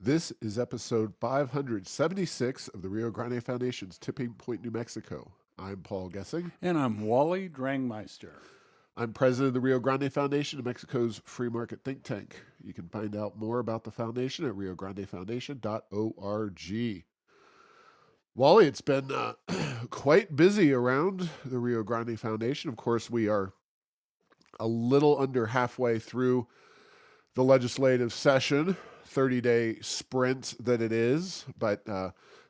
This is episode 576 of the Rio Grande Foundation's Tipping Point, New Mexico. I'm Paul Gessing. And I'm Wally Drangmeister. I'm president of the Rio Grande Foundation, New Mexico's free market think tank. You can find out more about the foundation at riograndefoundation.org. Wally, it's been quite busy around the Rio Grande Foundation. Of course, we are a little under halfway through the legislative session, 30-day sprint that it is, but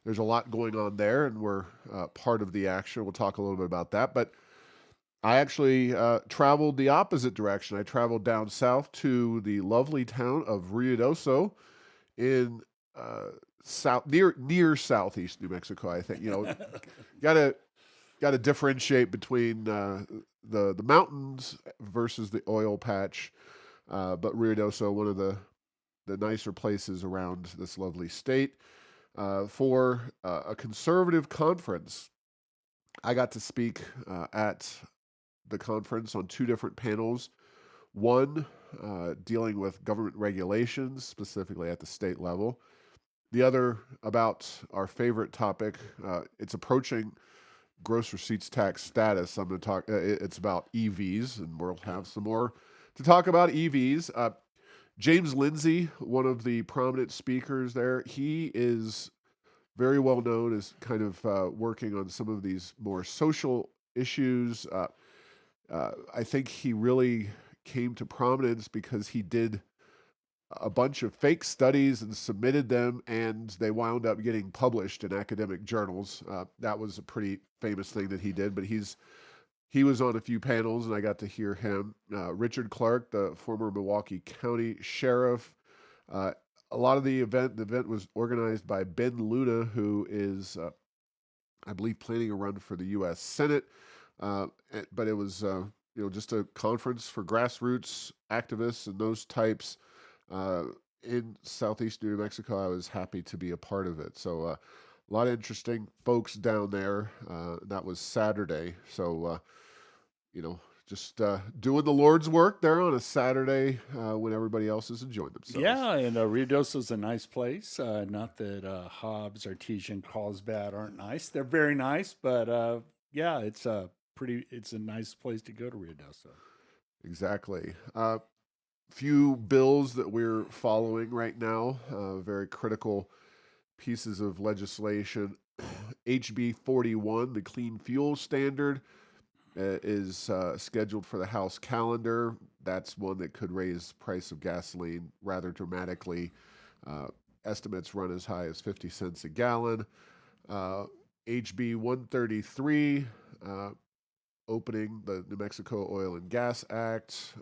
there's a lot going on there, and we're part of the action. We'll talk a little bit about that. But I actually traveled the opposite direction. I traveled down south to the lovely town of Ruidoso in south near southeast New Mexico. I think gotta got to differentiate between the mountains versus the oil patch. But Ruidoso, one of the nicer places around this lovely state, for a conservative conference. I got to speak at the conference on two different panels. One dealing with government regulations, specifically at the state level. The other about our favorite topic. It's approaching gross receipts tax status. I'm going to talk. It's about EVs, and we'll have some more to talk about EVs. James Lindsay, one of the prominent speakers there, he is very well known as kind of working on some of these more social issues. I think he really came to prominence because he did a bunch of fake studies and submitted them, and they wound up getting published in academic journals. That was a pretty famous thing that he did, but he was on a few panels, and I got to hear him. Richard Clarke, the former Milwaukee County Sheriff. A lot of the event was organized by Ben Luna, who is, I believe, planning a run for the U.S. Senate. But it was, just a conference for grassroots activists and those types in southeast New Mexico. I was happy to be a part of it. So a lot of interesting folks down there. That was Saturday. So, just doing the Lord's work there on a Saturday when everybody else is enjoying themselves. Yeah, and Ruidoso's a nice place. Not that Hobbs, Artesian, Carlsbad aren't nice. They're very nice, but yeah, it's a nice place to go to Ruidoso. Exactly. Few bills that we're following right now, very critical pieces of legislation. HB 41, the Clean Fuel Standard, is scheduled for the House calendar. That's one that could raise price of gasoline rather dramatically. Uh, Estimates run as high as 50 cents a gallon. HB 133, opening the New Mexico Oil and Gas Act.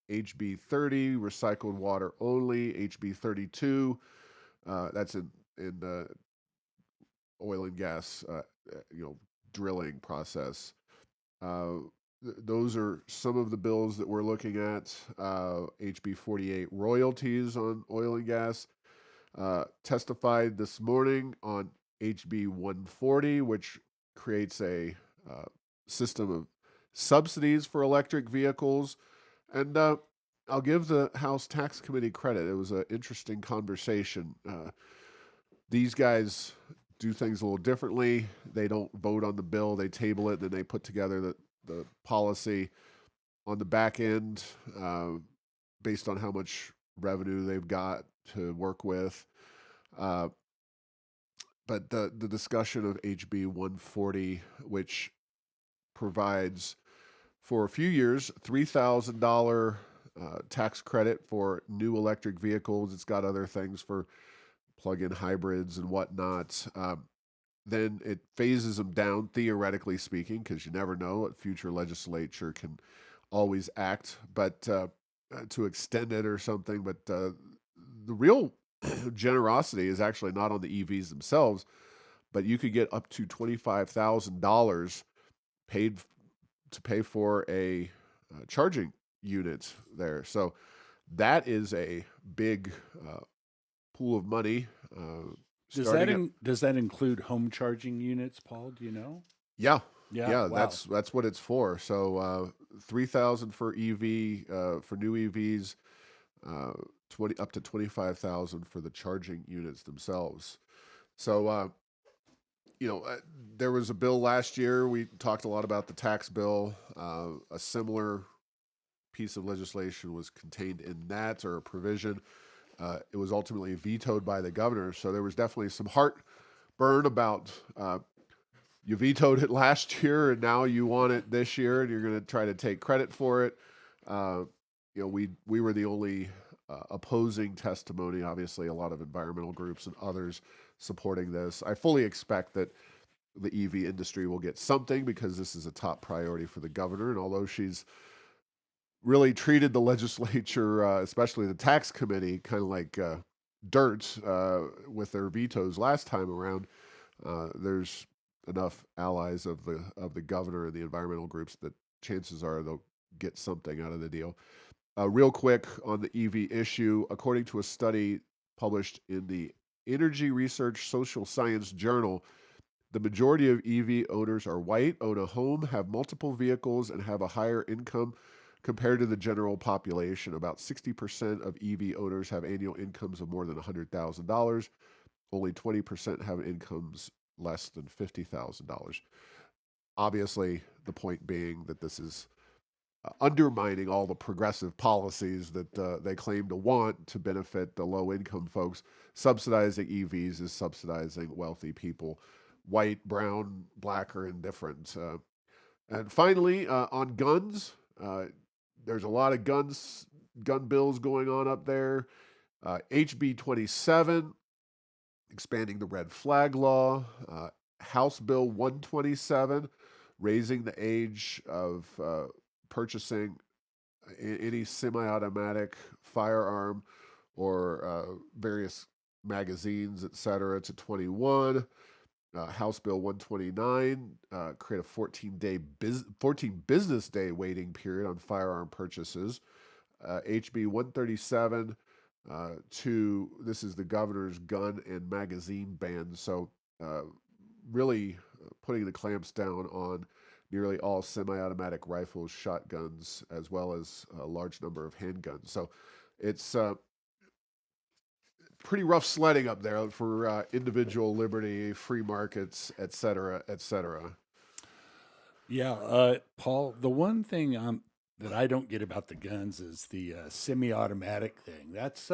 HB 30, recycled water only. HB 32, that's in the oil and gas, drilling process. Uh, those are some of the bills that we're looking at. HB 48, royalties on oil and gas. Testified this morning on HB 140, which creates a system of subsidies for electric vehicles. And I'll give the House Tax Committee credit. It was an interesting conversation. These guys do things a little differently. They don't vote on the bill, they table it, then they put together the policy on the back end based on how much revenue they've got to work with. But the discussion of HB 140, which provides for a few years $3,000 tax credit for new electric vehicles. It's got other things for plug-in hybrids and whatnot. Then it phases them down, theoretically speaking, because you never know what future legislature can always act, but to extend it or something. But the real generosity is actually not on the EVs themselves, but you could get up to $25,000 paid to pay for a charging unit there. So that is a big pool of money. Starting at Does that include home charging units, Paul? Do you know? Yeah, Yeah. yeah, Wow. that's what it's for. So 3,000 for EV for new EVs. 20 up to 25,000 for the charging units themselves. So there was a bill last year. We talked a lot about the tax bill. A similar piece of legislation was contained in that, or a provision. It was ultimately vetoed by the governor. So there was definitely some heartburn about you vetoed it last year and now you want it this year and you're going to try to take credit for it. Uh, we were the only opposing testimony. Obviously, a lot of environmental groups and others supporting this. I fully expect that the EV industry will get something because this is a top priority for the governor. And although she's really treated the legislature, especially the tax committee, kind of like dirt with their vetoes last time around, there's enough allies of the governor and the environmental groups that chances are they'll get something out of the deal. Real quick on the EV issue, according to a study published in the Energy Research Social Science Journal, the majority of EV owners are white, own a home, have multiple vehicles, and have a higher income compared to the general population. About 60% of EV owners have annual incomes of more than $100,000. Only 20% have incomes less than $50,000. Obviously, the point being that this is undermining all the progressive policies that they claim to want to benefit the low income folks. Subsidizing EVs is subsidizing wealthy people, white, brown, black, or indifferent. And finally, on guns, there's a lot of gun bills going on up there. HB 27, expanding the red flag law. House Bill 127, raising the age of purchasing any semi-automatic firearm or various magazines, etc., to 21. House Bill 129, create a 14 business day waiting period on firearm purchases. HB 137, this is the governor's gun and magazine ban. So really putting the clamps down on nearly all semi-automatic rifles, shotguns, as well as a large number of handguns. So it's pretty rough sledding up there for individual liberty, free markets, et cetera, et cetera. Yeah, Paul, the one thing that I don't get about the guns is the semi-automatic thing. That's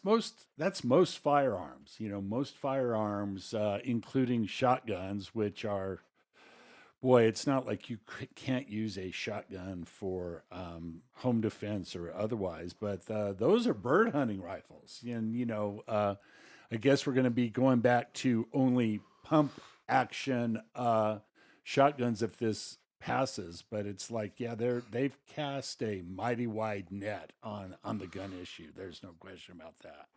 most firearms. You know, most firearms, including shotguns, which are, boy, it's not like you can't use a shotgun for home defense or otherwise, but those are bird hunting rifles. And, I guess we're going to be going back to only pump action shotguns if this passes. But it's like, yeah, they've cast a mighty wide net on the gun issue. There's no question about that.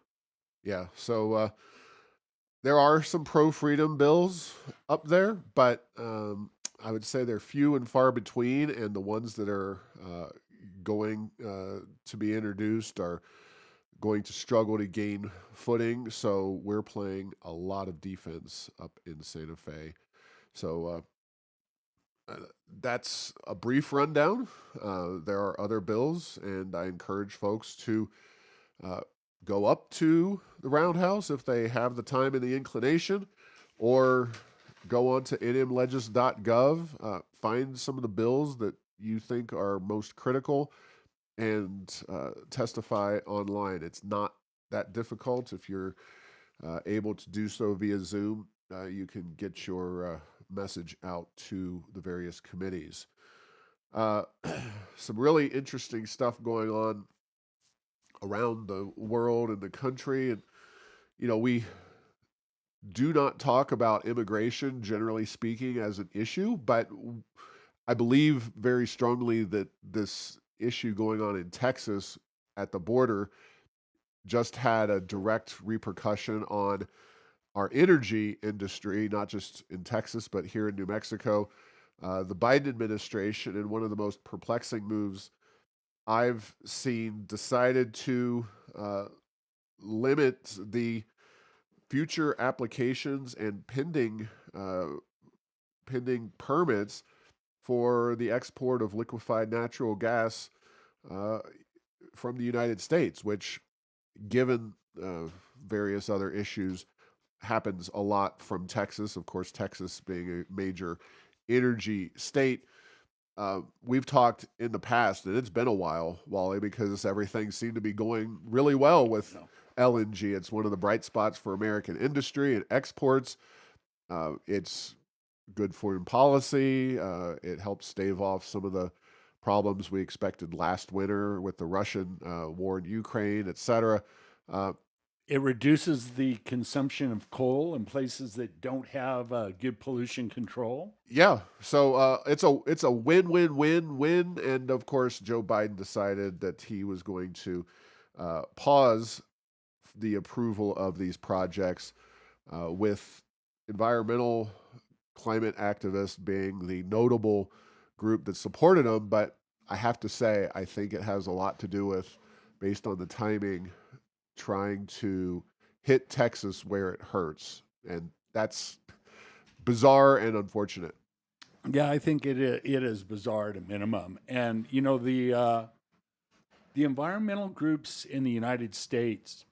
Yeah. So there are some pro freedom bills up there, but I would say they're few and far between, and the ones that are going to be introduced are going to struggle to gain footing. So we're playing a lot of defense up in Santa Fe. So that's a brief rundown. There are other bills, and I encourage folks to uh, go up to the Roundhouse if they have the time and the inclination, or go on to nmlegis.gov, find some of the bills that you think are most critical, and testify online. It's not that difficult. If you're able to do so via Zoom, you can get your message out to the various committees. Uh, some really interesting stuff going on around the world and the country. And, we do not talk about immigration, generally speaking, as an issue, but I believe very strongly that this issue going on in Texas at the border just had a direct repercussion on our energy industry, not just in Texas, but here in New Mexico. The Biden administration, in one of the most perplexing moves I've seen, decided to limit the future applications and pending permits for the export of liquefied natural gas uh, from the United States, which given various other issues, happens a lot from Texas. Of course, Texas being a major energy state. We've talked in the past, and it's been a while, Wally, because everything seemed to be going really well with No. LNG. It's one of the bright spots for American industry and exports. It's good foreign policy. It helps stave off some of the problems we expected last winter with the Russian war in Ukraine, et cetera. Uh, It reduces the consumption of coal in places that don't have good pollution control. yeah, so it's a win-win-win-win, and of course, Joe Biden decided that he was going to pause the approval of these projects, with environmental climate activists being the notable group that supported them. But I have to say, I think it has a lot to do with, based on the timing, trying to hit Texas where it hurts. And that's bizarre and unfortunate. Yeah, I think it is bizarre at a minimum. And you know the environmental groups in the United States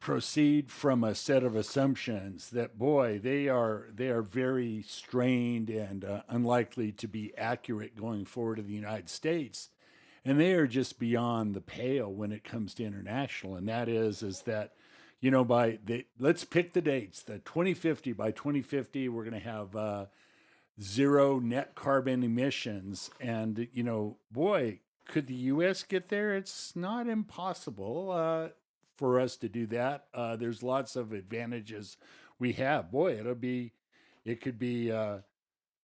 proceed from a set of assumptions that boy they are very strained and unlikely to be accurate going forward in the United States, and they are just beyond the pale when it comes to international. And that is that by the let's pick the dates, the 2050, by 2050 we're going to have zero net carbon emissions. And, boy, could the U.S. get there? It's not impossible for us to do that. There's lots of advantages we have. Boy, it could be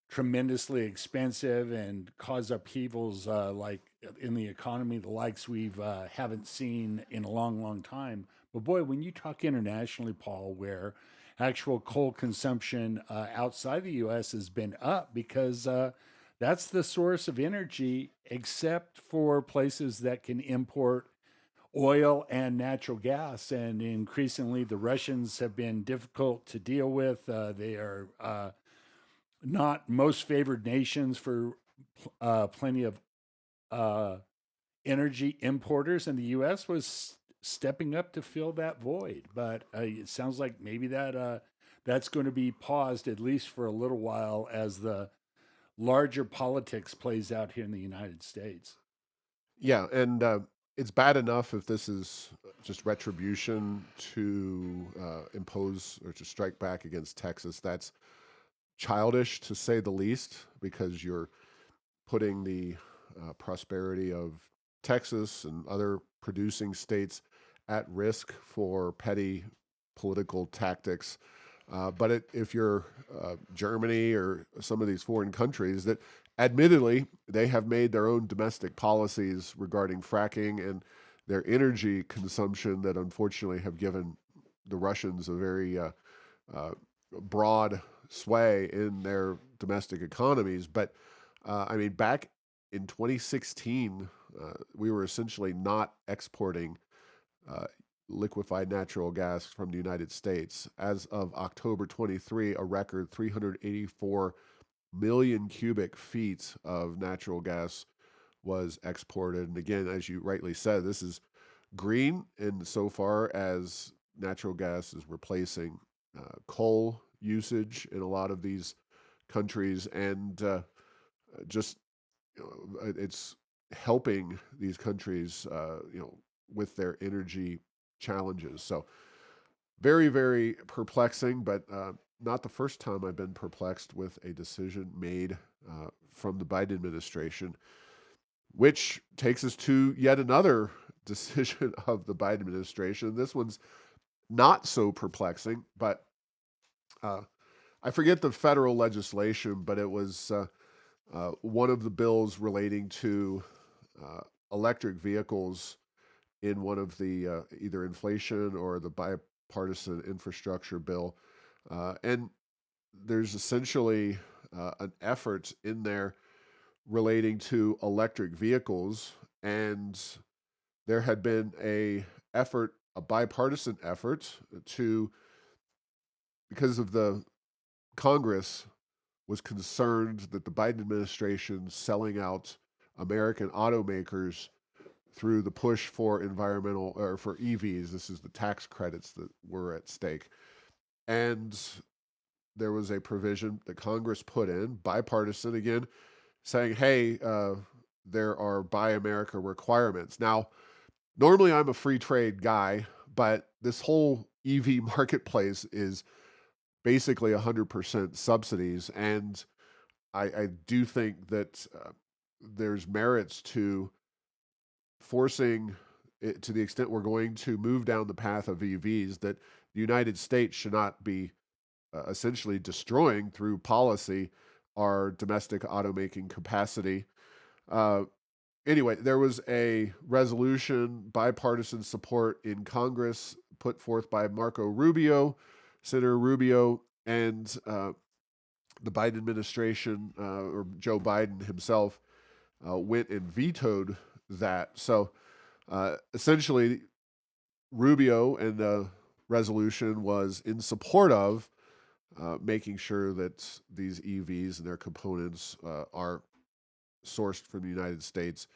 tremendously expensive and cause upheavals like in the economy, the likes we've haven't seen in a long, long time. But boy, when you talk internationally, Paul, where actual coal consumption outside the U.S. has been up because that's the source of energy, except for places that can import oil and natural gas. And increasingly, the Russians have been difficult to deal with. They are not most favored nations for plenty of uh, energy importers, and the U.S. was stepping up to fill that void. But it sounds like maybe that's going to be paused at least for a little while as the larger politics plays out here in the United States. Yeah, and it's bad enough if this is just retribution to impose or to strike back against Texas. That's childish to say the least, because you're putting the prosperity of Texas and other producing states at risk for petty political tactics. If you're Germany or some of these foreign countries that admittedly they have made their own domestic policies regarding fracking and their energy consumption that unfortunately have given the Russians a very uh, broad sway in their domestic economies. But I mean, back in 2016, we were essentially not exporting uh, liquefied natural gas from the United States. As of October 23, a record 384 million cubic feet of natural gas was exported. And again, as you rightly said, this is green insofar as natural gas is replacing coal usage in a lot of these countries, and just it's helping these countries, with their energy challenges. So very, very perplexing, but not the first time I've been perplexed with a decision made from the Biden administration, which takes us to yet another decision of the Biden administration. This one's not so perplexing, but uh, I forget the federal legislation, but it was one of the bills relating to uh, electric vehicles in one of the either inflation or the bipartisan infrastructure bill. And there's essentially an effort in there relating to electric vehicles, and there had been a bipartisan effort to, because of the Congress was concerned that the Biden administration selling out American automakers through the push for environmental or for EVs. This is the tax credits that were at stake. And there was a provision that Congress put in, bipartisan again, saying, hey, there are Buy America requirements. Now, normally I'm a free trade guy, but this whole EV marketplace is basically 100% subsidies. And I do think that there's merits to forcing it to the extent we're going to move down the path of EVs, that the United States should not be essentially destroying through policy our domestic automaking capacity. Uh, anyway, there was a resolution, bipartisan support in Congress, put forth by Marco Rubio, Senator Rubio, and the Biden administration, or Joe Biden himself, went and vetoed that. So essentially, Rubio and the resolution was in support of making sure that these EVs and their components are sourced from the United States.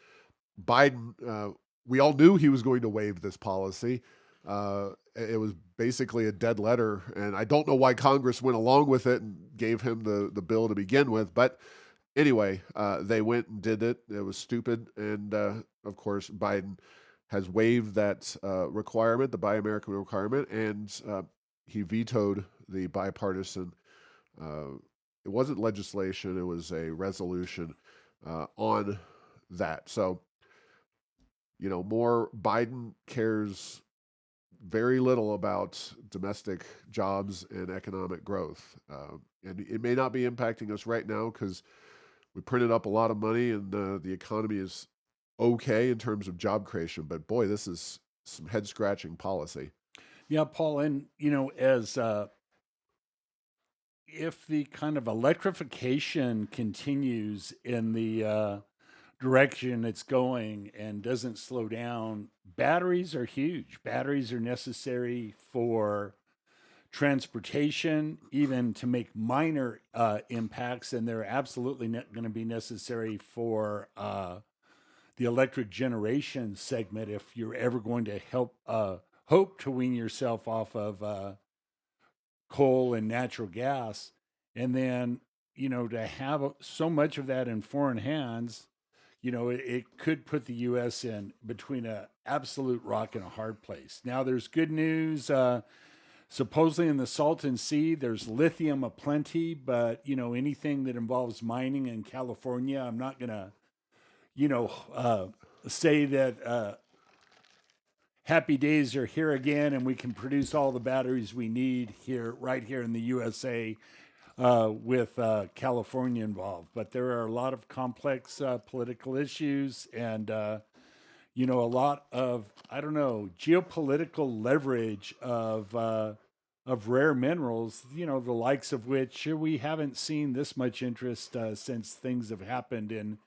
Biden, we all knew he was going to waive this policy. It was basically a dead letter, and I don't know why Congress went along with it and gave him the bill to begin with. But anyway, they went and did it. It was stupid, and of course, Biden has waived that requirement, the Buy American requirement, and he vetoed the bipartisan. Uh, it wasn't legislation; it was a resolution on that. So, more Biden cares very little about domestic jobs and economic growth, and it may not be impacting us right now because we printed up a lot of money and the economy is okay in terms of job creation. But boy, this is some head scratching policy. Yeah, Paul, and as if the kind of electrification continues in the direction it's going and doesn't slow down, batteries are huge. Batteries are necessary for transportation, even to make minor impacts, and they're absolutely going to be necessary for the electric generation segment if you're ever going to hope to wean yourself off of coal and natural gas. And then, to have so much of that in foreign hands, it could put the U.S. in between a absolute rock and a hard place. Now, there's good news. Supposedly in the Salton Sea, there's lithium aplenty, but anything that involves mining in California, I'm not gonna, say that happy days are here again, and we can produce all the batteries we need here, right here in the USA, with California involved. But there are a lot of complex political issues, and a lot of, I don't know, geopolitical leverage of rare minerals. The likes of which we haven't seen this much interest since things have happened in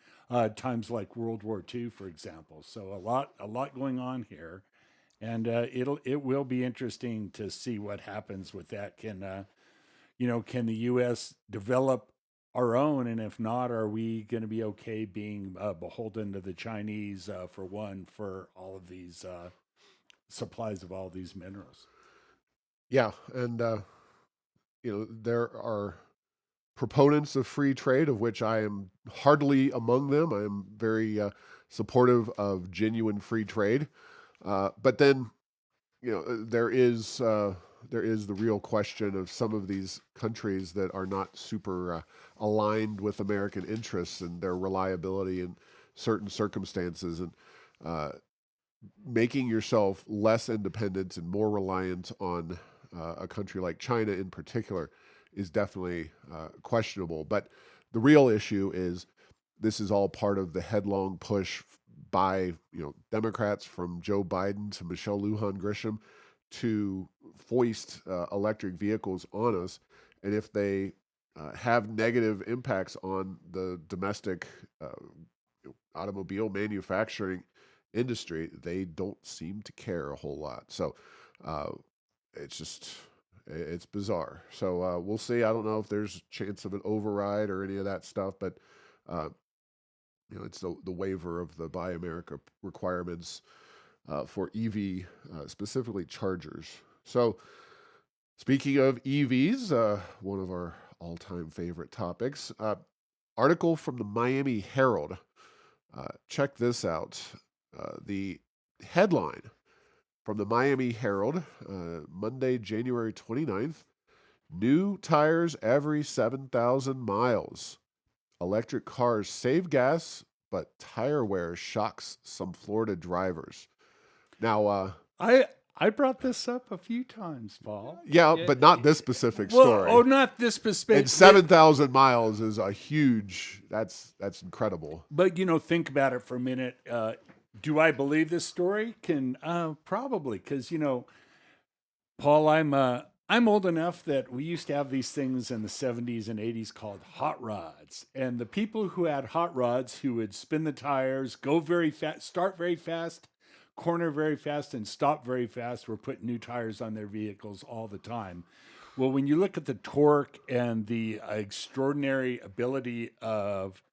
times like World War II, for example. So a lot going on here, and it will be interesting to see what happens with that. Can the U.S. develop our own, and if not, are we going to be okay being beholden to the Chinese for all of these supplies of all these minerals? Yeah, and there are proponents of free trade, of which I am heartily among them. I am very supportive of genuine free trade, but then there is the real question of some of these countries that are not super aligned with American interests and their reliability in certain circumstances, and uh, making yourself less independent and more reliant on a country like China in particular is definitely questionable. But the real issue is this is all part of the headlong push by Democrats from Joe Biden to Michelle Lujan Grisham to foist electric vehicles on us, and if they have negative impacts on the domestic automobile manufacturing industry, they don't seem to care a whole lot. So uh, it's just it's bizarre. So we'll see. I don't know if there's a chance of an override or any of that stuff, but uh, It's the waiver of the Buy America requirements for EV, specifically chargers. So, speaking of EVs, one of our all-time favorite topics, article from the Miami Herald. Check this out. The headline from the Miami Herald, Monday, January 29th: new tires every 7,000 miles. Electric cars save gas, but tire wear shocks some Florida drivers. Now, I brought this up a few times, Paul. yeah, Yeah, but not this specific well, oh, story. not this And specific, 7,000 miles is a huge. That's incredible. but think about it for a minute. Do I believe this story? Can probably, because Paul, I'm old enough that we used to have these things in the 70s and 80s called hot rods. And the people who had hot rods who would spin the tires, go very fast, start very fast, corner very fast, and stop very fast were putting new tires on their vehicles all the time. Well, when you look at the torque and the extraordinary ability of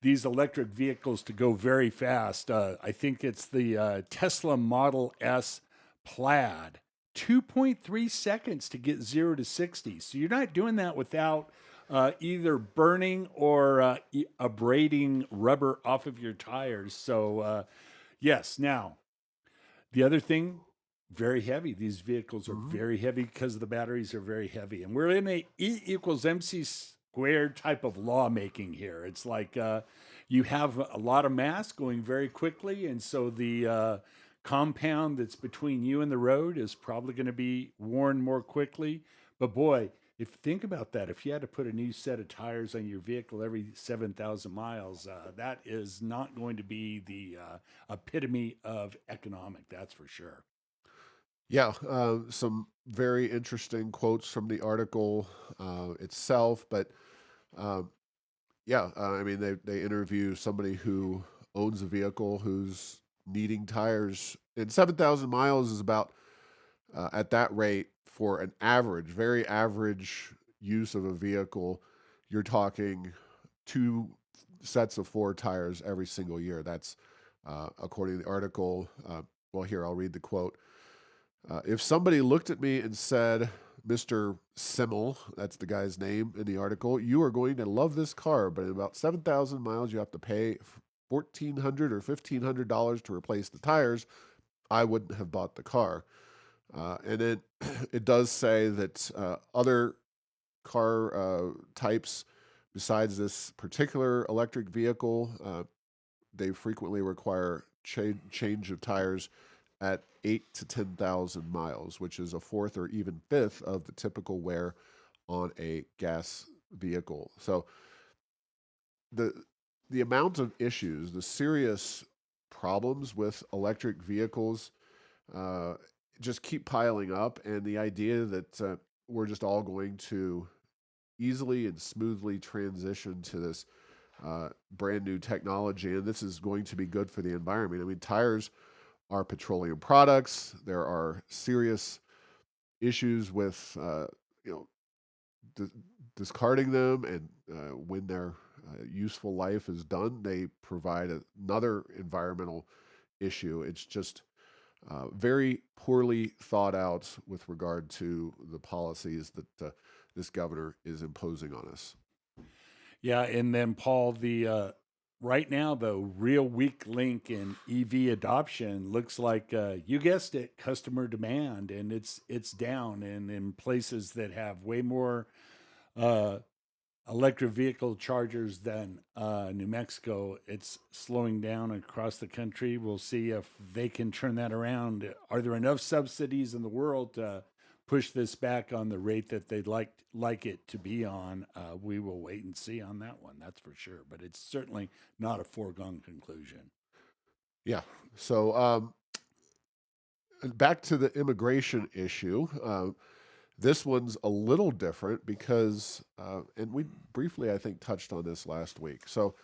these electric vehicles to go very fast. I think it's the Tesla Model S Plaid, 2.3 seconds to get 0 to 60. So you're not doing that without either burning or abrading rubber off of your tires. So, yes. Now, the other thing, very heavy. These vehicles are Mhm. very heavy because the batteries are very heavy. And we're in a E equals MC squared type of lawmaking here. It's like you have a lot of mass going very quickly. And so the compound that's between you and the road is probably going to be worn more quickly. But boy, if think about that, if you had to put a new set of tires on your vehicle every 7,000 miles, that is not going to be the epitome of economic, that's for sure. Yeah, some very interesting quotes from the article itself. But um, yeah, I mean, they interview somebody who owns a vehicle who's needing tires, and 7,000 miles is about at that rate for an average, very average use of a vehicle. You're talking two sets of four tires every single year. That's according to the article. Well, here I'll read the quote. If somebody looked at me and said, Mr. Simmel, that's the guy's name in the article, you are going to love this car, but in about 7,000 miles, you have to pay $1,400 or $1,500 to replace the tires, I wouldn't have bought the car. And it does say that other car types, besides this particular electric vehicle, they frequently require change of tires at 8 to 10,000 miles, which is a fourth or even fifth of the typical wear on a gas vehicle. So the the amount of issues, the serious problems with electric vehicles, uh, just keep piling up, and the idea that we're just all going to easily and smoothly transition to this brand new technology, and this is going to be good for the environment. I mean, tires are petroleum products. There are serious issues with you know d- discarding them, and when their useful life is done, they provide another environmental issue. It's just very poorly thought out with regard to the policies that this governor is imposing on us. Yeah, and then Paul, the right now the real weak link in EV adoption looks like you guessed it, customer demand, and it's down, and in places that have way more uh, electric vehicle chargers than New Mexico, it's slowing down across the country. We'll see if they can turn that around. Are there enough subsidies in the world to push this back on the rate that they'd like it to be on? We will wait and see on that one. That's for sure. But it's certainly not a foregone conclusion. Yeah. So back to the immigration issue. This one's a little different because, and we briefly, I think, touched on this last week. So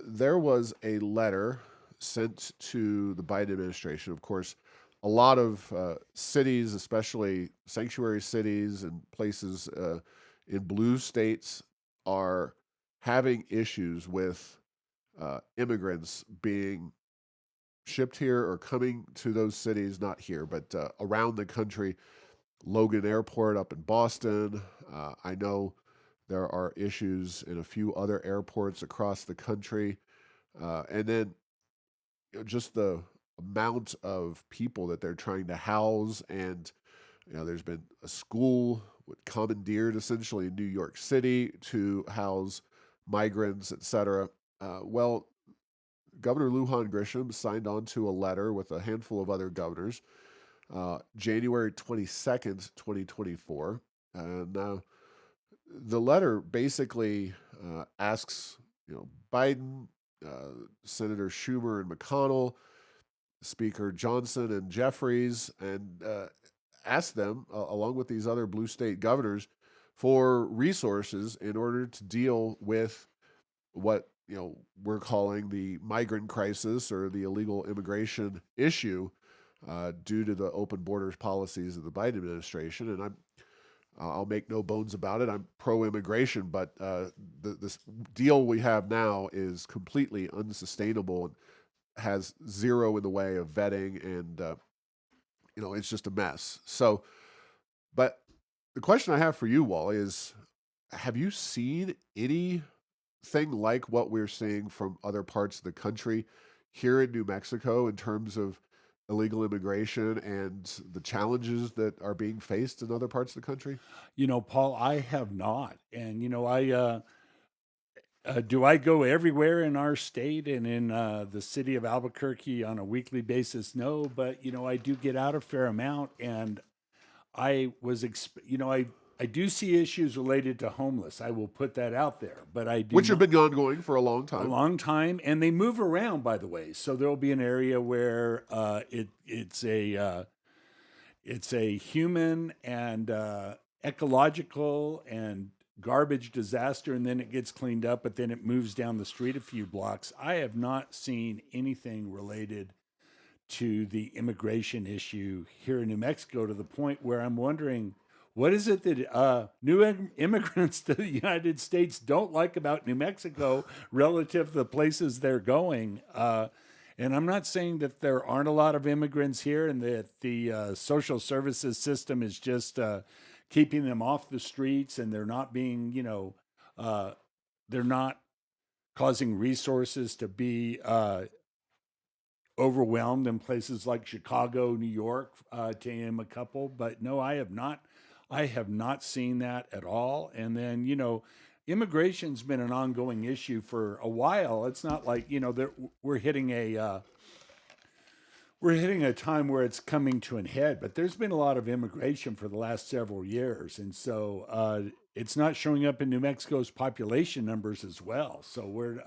there was a letter sent to the Biden administration. Of course, a lot of cities, especially sanctuary cities and places in blue states, are having issues with immigrants being shipped here or coming to those cities, not here, but around the country. Logan Airport up in Boston. I know there are issues in a few other airports across the country. And then just the amount of people that they're trying to house. And, there's been a school commandeered essentially in New York City to house migrants, et cetera. Well, Governor Lujan Grisham signed on to a letter with a handful of other governors January 22nd, 2024. Now, the letter basically asks, Biden, Senator Schumer and McConnell, Speaker Johnson and Jeffries, and ask them, along with these other blue state governors, for resources in order to deal with what we're calling the migrant crisis or the illegal immigration issue due to the open borders policies of the Biden administration. And I'll make no bones about it. I'm pro-immigration, but this deal we have now is completely unsustainable and has zero in the way of vetting, and it's just a mess. So, but the question I have for you, Wally, is: have you seen anything like what we're seeing from other parts of the country here in New Mexico in terms of illegal immigration and the challenges that are being faced in other parts of the country? Paul, I have not. And, do I go everywhere in our state and in the city of Albuquerque on a weekly basis? No, but, I do get out a fair amount. And I do see issues related to homeless. I will put that out there, but I do Which have not been ongoing for a long a time. long time, and they move around. By the way, so there'll be an area where it's a human and ecological and garbage disaster, and then it gets cleaned up, but then it moves down the street a few blocks. I have not seen anything related to the immigration issue here in New Mexico to the point where I'm wondering what is it that immigrants to the United States don't like about New Mexico relative to the places they're going. And I'm not saying that there aren't a lot of immigrants here and that the social services system is just keeping them off the streets and they're not being, they're not causing resources to be overwhelmed in places like Chicago, New York, to name a couple. But no, I have not. I have not seen that at all. And then immigration's been an ongoing issue for a while. It's not like we're hitting a time where it's coming to an head, but there's been a lot of immigration for the last several years, and so it's not showing up in New Mexico's population numbers as well. So we're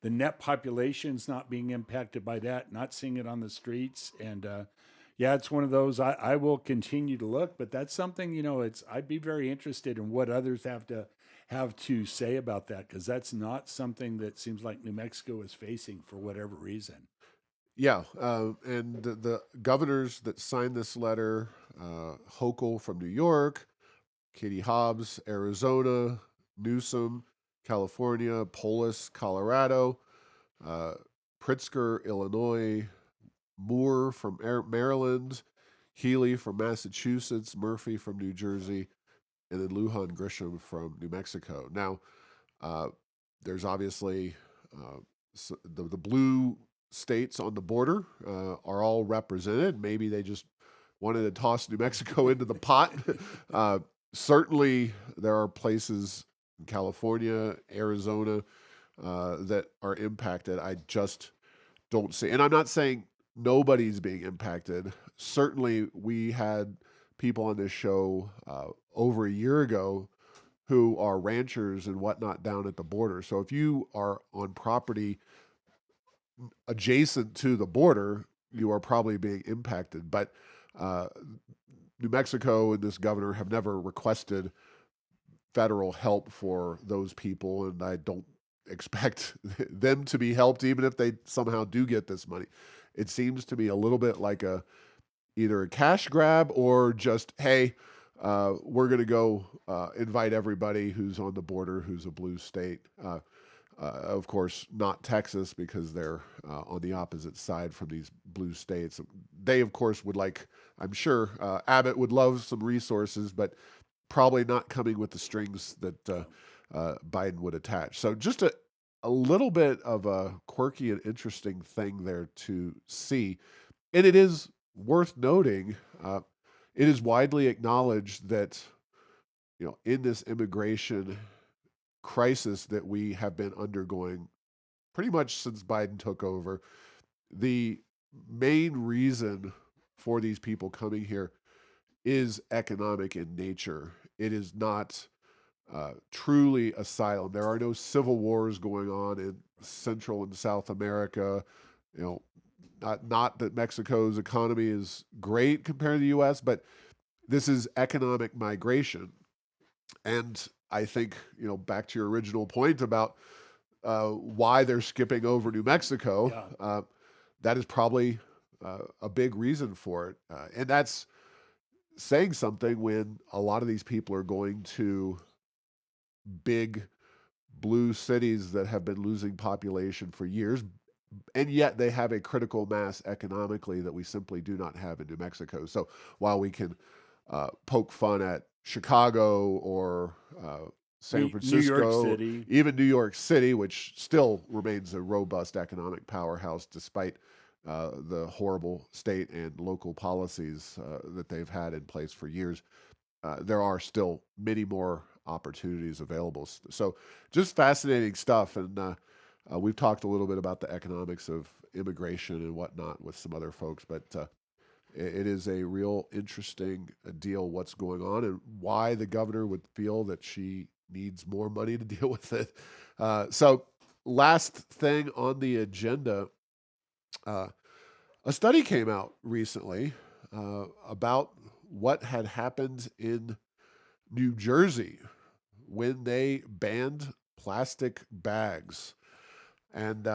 the net population's not being impacted by that, not seeing it on the streets, and yeah, it's one of those. I will continue to look, but that's something It's I'd be very interested in what others have to say about that because that's not something that seems like New Mexico is facing for whatever reason. Yeah, and the governors that signed this letter, Hochul from New York, Katie Hobbs, Arizona, Newsom, California, Polis, Colorado, uh, Pritzker, Illinois, Moore from Maryland, Healy from Massachusetts, Murphy from New Jersey, and then Lujan Grisham from New Mexico. Now, uh, there's obviously the blue states on the border are all represented. Maybe they just wanted to toss New Mexico into the pot. uh, Certainly, there are places in California, Arizona that are impacted. I just don't see, and I'm not saying nobody's being impacted. Certainly, we had people on this show over a year ago who are ranchers and whatnot down at the border. So if you are on property adjacent to the border, you are probably being impacted. But uh, New Mexico and this governor have never requested federal help for those people, and I don't expect them to be helped, even if they somehow do get this money. It seems to me a little bit like either a cash grab or just, hey, we're going to go invite everybody who's on the border who's a blue state. Of course, not Texas because they're on the opposite side from these blue states. They, of course, would like, I'm sure, Abbott would love some resources, but probably not coming with the strings that Biden would attach. So just a little bit of a quirky and interesting thing there to see. And it is worth noting, it is widely acknowledged that, in this immigration crisis that we have been undergoing pretty much since Biden took over, the main reason for these people coming here is economic in nature. It is not truly asylum. There are no civil wars going on in Central and South America. You know, not that Mexico's economy is great compared to the U.S., but this is economic migration. And I think, back to your original point about why they're skipping over New Mexico, Yeah. that is probably a big reason for it. And that's saying something when a lot of these people are going to big blue cities that have been losing population for years, and yet they have a critical mass economically that we simply do not have in New Mexico. So while we can poke fun at Chicago or San New York Francisco, City. even New York City, which still remains a robust economic powerhouse despite the horrible state and local policies that they've had in place for years, there are still many more opportunities available. So just fascinating stuff. And we've talked a little bit about the economics of immigration and whatnot with some other folks, but it is a real interesting deal what's going on and why the governor would feel that she needs more money to deal with it. So last thing on the agenda, uh, a study came out recently about what had happened in New Jersey when they banned plastic bags. And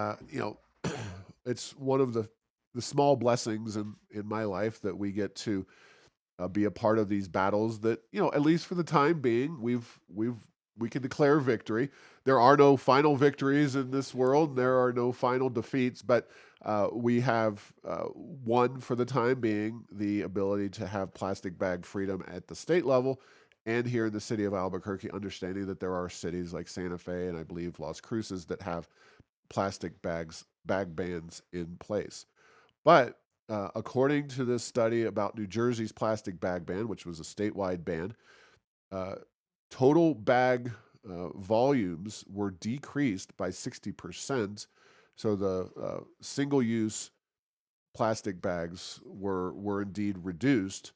it's one of the small blessings in my life that we get to be a part of these battles that, at least for the time being, we can declare victory. There are no final victories in this world. There are no final defeats, but we have won for the time being the ability to have plastic bag freedom at the state level and here in the city of Albuquerque, understanding that there are cities like Santa Fe and I believe Las Cruces that have bag bans in place. But according to this study about New Jersey's plastic bag ban, which was a statewide ban, uh, total bag volumes were decreased by 60%. So the single use plastic bags were indeed reduced,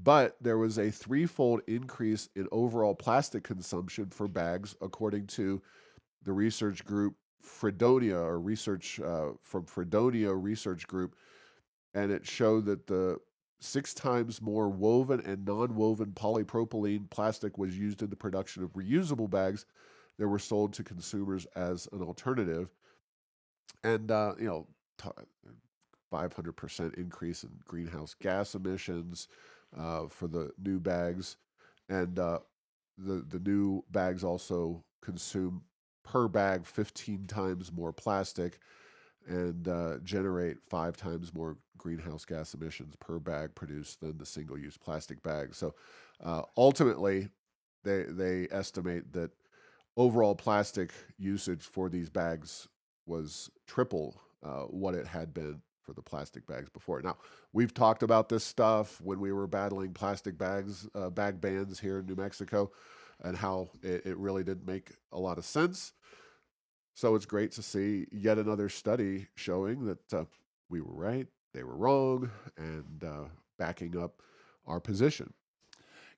but there was a threefold increase in overall plastic consumption for bags, according to the research group Fredonia, or research from Fredonia Research Group, and it showed that the 6 times more woven and non-woven polypropylene plastic was used in the production of reusable bags that were sold to consumers as an alternative, and 500% increase in greenhouse gas emissions for the new bags, and the new bags also consume per bag 15 times more plastic and generate 5 times more greenhouse gas emissions per bag produced than the single-use plastic bag. So ultimately, they estimate that overall plastic usage for these bags was triple what it had been for the plastic bags before. Now, we've talked about this stuff when we were battling plastic bag bans here in New Mexico, and how it really didn't make a lot of sense. So it's great to see yet another study showing that we were right, they were wrong, and backing up our position.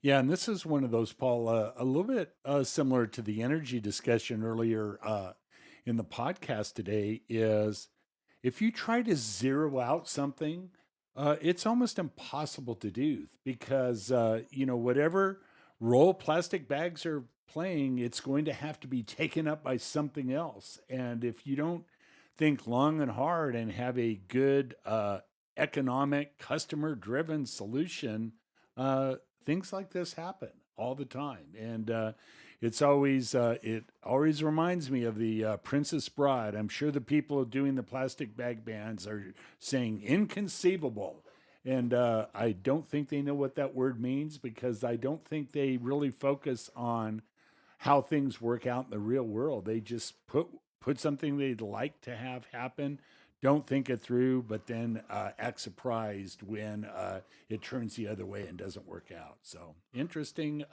Yeah, and this is one of those, Paul, a little bit similar to the energy discussion earlier in the podcast today. Is if you try to zero out something, it's almost impossible to do because whatever role plastic bags are playing, it's going to have to be taken up by something else. And if you don't think long and hard and have a good economic, customer-driven solution, things like this happen. all the time, and it always reminds me of the Princess Bride. I'm sure the people doing the plastic bag bans are saying inconceivable, and I don't think they know what that word means, because I don't think they really focus on how things work out in the real world. They just put something they'd like to have happen, don't think it through, but then act surprised when it turns the other way and doesn't work out. So interesting.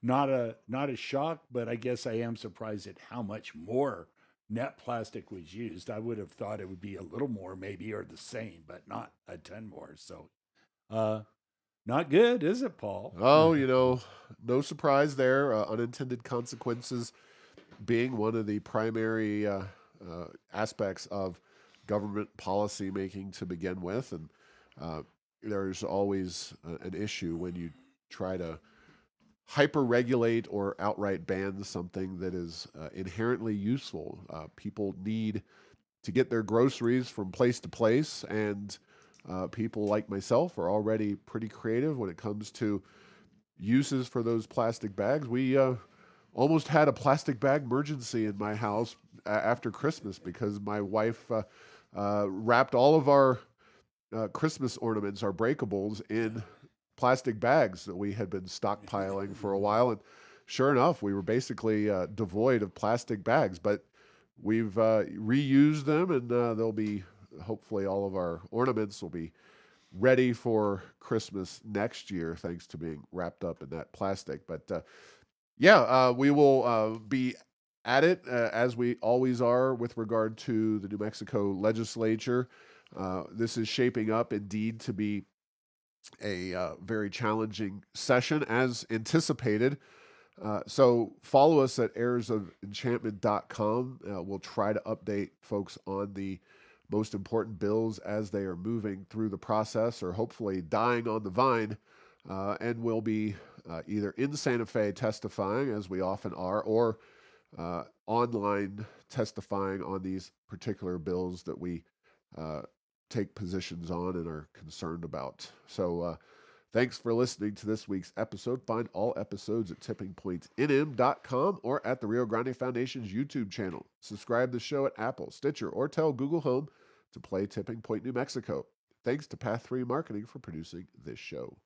Not a shock, but I guess I am surprised at how much more net plastic was used. I would have thought it would be a little more, maybe, or the same, but not a ton more. So, uh, not good, is it, Paul? Oh, no surprise there. Unintended consequences being one of the primary aspects of government policy making to begin with. And there's always an issue when you try to hyper regulate or outright ban something that is inherently useful. People need to get their groceries from place to place, and people like myself are already pretty creative when it comes to uses for those plastic bags. We almost had a plastic bag emergency in my house after Christmas because my wife wrapped all of our Christmas ornaments, our breakables, in plastic bags that we had been stockpiling for a while. And sure enough, we were basically devoid of plastic bags, but we've reused them, and they'll be, hopefully all of our ornaments will be ready for Christmas next year, thanks to being wrapped up in that plastic. But we will be at it as we always are with regard to the New Mexico legislature. This is shaping up indeed to be a very challenging session as anticipated. So follow us at airsofenchantment.com. We'll try to update folks on the most important bills as they are moving through the process or hopefully dying on the vine. And we'll be either in Santa Fe testifying, as we often are, or online testifying on these particular bills that we take positions on and are concerned about. So thanks for listening to this week's episode. Find all episodes at tippingpointsnm.com or at the Rio Grande Foundation's YouTube channel. Subscribe to the show at Apple, Stitcher, or tell Google Home to play Tipping Point New Mexico. Thanks to Path 3 Marketing for producing this show.